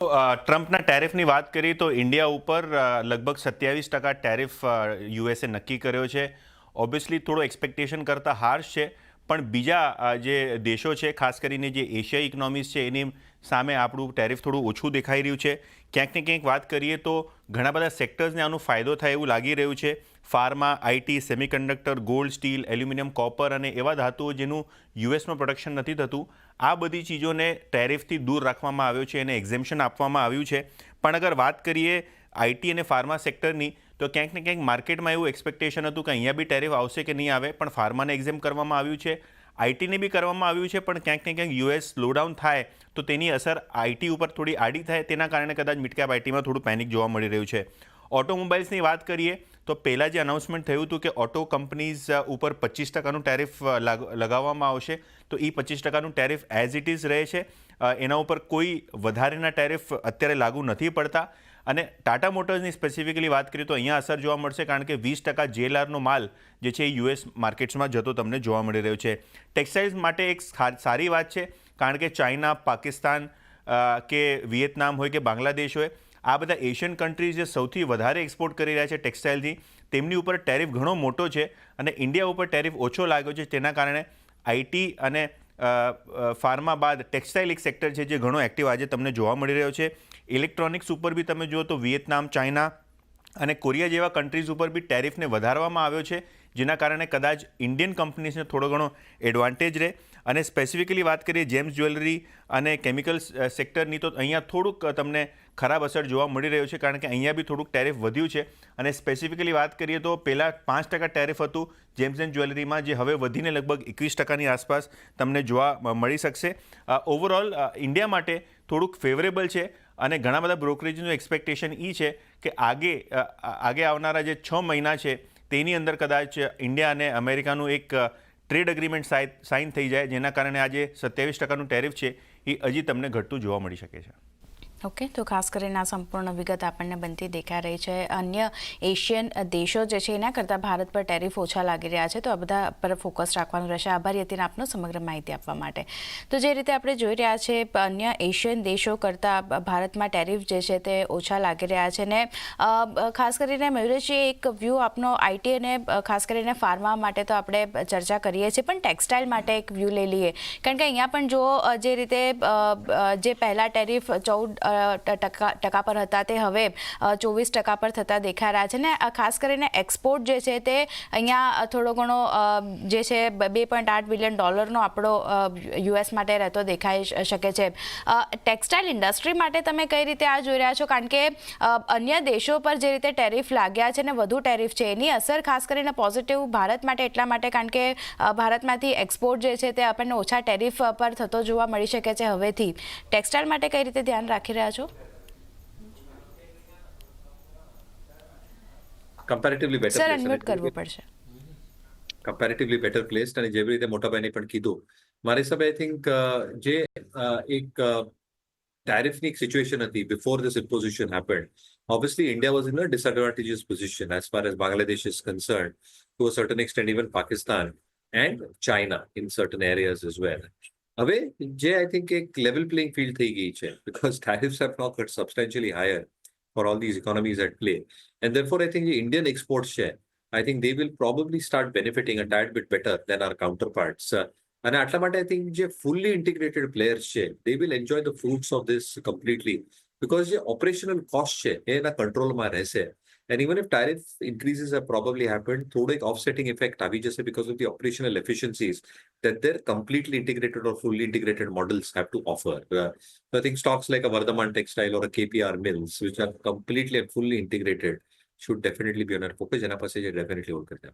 ટ્રમ્પના ટેરિફની વાત કરીએ તો ઇન્ડિયા ઉપર લગભગ 27% ટેરિફ યુએસએ નક્કી કર્યો છે. ઓબ્વિયસલી થોડો એક્સપેક્ટેશન કરતાં હાર્શ છે, પણ બીજા જે દેશો છે, ખાસ કરીને જે એશિયાઈ ઇકોનોમીઝ છે, એની સામે આપણું ટેરિફ થોડું ઓછું દેખાઈ રહ્યું છે. ક્યાંક ને ક્યાંક વાત કરીએ તો ઘણા બધા સેક્ટર્સને આનો ફાયદો થાય એવું લાગી રહ્યું છે. Pharma, IT, semiconductor, gold, steel, aluminium, copper અને એવા ધાતુઓ જેનું યુએસમાં પ્રોડક્શન નથી થતું, આ બધી ચીજોને ટેરિફથી દૂર રાખવામાં આવ્યો છે, એને એક્ઝેમ્પશન આપવામાં આવ્યું છે. પણ અગર વાત કરીએ આઈટી અને ફાર્મા સેક્ટરની, તો ક્યાંક ને ક્યાંક માર્કેટમાં એવું એક્સપેક્ટેશન હતું કે અહીંયા બી ટેરિફ આવશે કે નહીં આવે, પણ ફાર્માને એક્ઝેમ્પ કરવામાં આવ્યું છે, આઈટીને બી કરવામાં આવ્યું છે. પણ ક્યાંક ને ક્યાંક યુએસ સ્લોડાઉન થાય તો તેની અસર આઈટી ઉપર થોડી આડી થાય, તેના કારણે કદાચ મિડકેપ આઈટીમાં થોડું પેનિક જોવા મળી રહ્યું છે. ઓટોમોબાઈલ્સની વાત કરીએ તો પહેલાં જે અનાઉન્સમેન્ટ થયું હતું કે ઓટો કંપનીઝ ઉપર 25%નું ટેરિફ લગાવવામાં આવશે, તો એ 25%નું ટેરિફ એઝ ઇટ ઇઝ રહે છે. એના ઉપર કોઈ વધારેના ટેરિફ અત્યારે લાગુ નથી પડતા. અને ટાટા મોટર્સની સ્પેસિફિકલી વાત કરીએ તો અહીંયા અસર જોવા મળશે, કારણ કે 20% જેએલઆરનો માલ જે છે એ યુએસ માર્કેટ્સમાં જતો તમને જોવા મળી રહ્યો છે. ટેક્સટાઇલ્સ માટે એક સારી વાત છે, કારણ કે ચાઇના, પાકિસ્તાન કે વિયેતનામ હોય કે બાંગ્લાદેશ હોય, આ બધા એશિયન કન્ટ્રીઝ જે સૌથી વધારે એક્સપોર્ટ કરી રહ્યા છે ટેક્સટાઇલથી, તેમની ઉપર ટેરિફ ઘણો મોટો છે અને ઇન્ડિયા ઉપર ટેરિફ ઓછો લાગ્યો છે. તેના કારણે આઈટી અને ફાર્મા બાદ ટેક્સટાઇલ એક સેક્ટર છે જે ઘણો એક્ટિવ આજે તમને જોવા મળી રહ્યો છે. ઇલેક્ટ્રોનિક્સ ઉપર બી તમે જુઓ તો વિયેતનામ, ચાઇના અને કોરિયા જેવા કન્ટ્રીઝ ઉપર બી ટેરિફને વધારવામાં આવ્યો છે, જેના કારણે કદાચ ઇન્ડિયન કંપનીઝને થોડો ઘણો એડવાન્ટેજ રહે. અને સ્પેસિફિકલી વાત કરીએ જેમ્સ જ્વેલરી અને કેમિકલ સેક્ટરની, તો અહીંયા થોડુંક તમને ખરાબ અસર જોવા મળી રહ્યો છે, કારણ કે અહીંયા બી થોડુંક ટેરિફ વધ્યું છે. અને સ્પેસિફિકલી વાત કરીએ તો પહેલાં 5% ટેરિફ હતું જેમ્સ એન્ડ જ્વેલરીમાં, જે હવે વધીને લગભગ 21%ની આસપાસ તમને જોવા મળી શકશે. ઓવરઓલ ઇન્ડિયા માટે થોડુંક ફેવરેબલ છે અને ઘણા બધા બ્રોકરેજનું એક્સપેક્ટેશન એ છે કે આગે આવનારા જે 6 મહિના છે તેની અંદર કદાચ ઇન્ડિયા અને અમેરિકાનું એક ટ્રેડ એગ્રીમેન્ટ સાઇન થઈ જાય, જેના કારણે આજે 27%નું ટેરિફ છે એ હજી તમને ઘટતું જોવા મળી શકે છે. ઓકે, તો ખાસ કરીને આ સંપૂર્ણ વિગત આપણને બનતી દેખાઈ રહી છે. અન્ય એશિયન દેશો જે છે એના કરતાં ભારત પર ટેરિફ ઓછા લાગી રહ્યા છે, તો આ બધા પર ફોકસ રાખવાનું રહેશે. આભારી હતી આપનો સમગ્ર માહિતી આપવા માટે. તો જે રીતે આપણે જોઈ રહ્યા છે, અન્ય એશિયન દેશો કરતાં ભારતમાં ટેરિફ જે છે તે ઓછા લાગી રહ્યા છે. ને ખાસ કરીને મયુરેશજી, એક વ્યૂ આપનો આઈટી અને ખાસ કરીને ફાર્મા માટે તો આપણે ચર્ચા કરીએ છીએ, પણ ટેક્સટાઇલ માટે એક વ્યૂ લઈ લઈએ, કારણ કે અહીંયા પણ જો જે રીતે જે પહેલાં ટેરિફ 14% પર હતા તે હવે 24% પર થતા દેખાઈ રહ્યા છે. ને ખાસ કરીને એક્સપોર્ટ જે છે તે અહીંયા થોડો ઘણો જે છે $2.8 બિલિયન આપણો યુએસ માટે રહેતો દેખાઈ શકે છે. ટેક્સટાઇલ ઇન્ડસ્ટ્રી માટે તમે કઈ રીતે આ જોઈ રહ્યા છો, કારણ કે અન્ય દેશો પર જે રીતે ટેરિફ લાગ્યા છે ને વધુ ટેરિફ છે, એની અસર ખાસ કરીને પોઝિટિવ ભારત માટે એટલા માટે કારણ કે ભારતમાંથી એક્સપોર્ટ જે છે તે આપણને ઓછા ટેરિફ પર થતો જોવા મળી શકે છે હવેથી. ટેક્સટાઇલ માટે કઈ રીતે ધ્યાન રાખી રહ્યા છો? કમ્પેરેટિવલી બેટર સર, અનમ્યુટ કરવું પડશે. કમ્પેરેટિવલી બેટર પ્લેસ્ડ, અને જેવી રીતે મોટાભાઈને પણ કીધું, મારી હિસાબે આઈ થિંક જે એક ટેરિફની સિચ્યુએશન હતી before this imposition happened, obviously India was in a disadvantageous position as far as Bangladesh is concerned, to a certain extent even Pakistan and China in certain areas as well. હવે જે I think એક level playing field થઈ ગઈ છે, because tariffs have now got substantially higher for all these economies at play, and therefore I think the Indian exports share, I think they will probably start benefiting a tad bit better than our counterparts. અને આટલા માટે I think જે fully integrated players છે, they will enjoy the fruits of this completely, because જે operational cost છે એ એના કંટ્રોલમાં રહેશે. And even if tariff increases have probably happened, થોડો એક offsetting effect આવી જશે because of the operational efficiencies that their completely integrated or fully integrated models have to offer. So I think stocks like a Vardhaman Textile or a KPR Mills, which are completely and fully integrated, should definitely be on our focus. જેના પાસે definitely hold કરતા.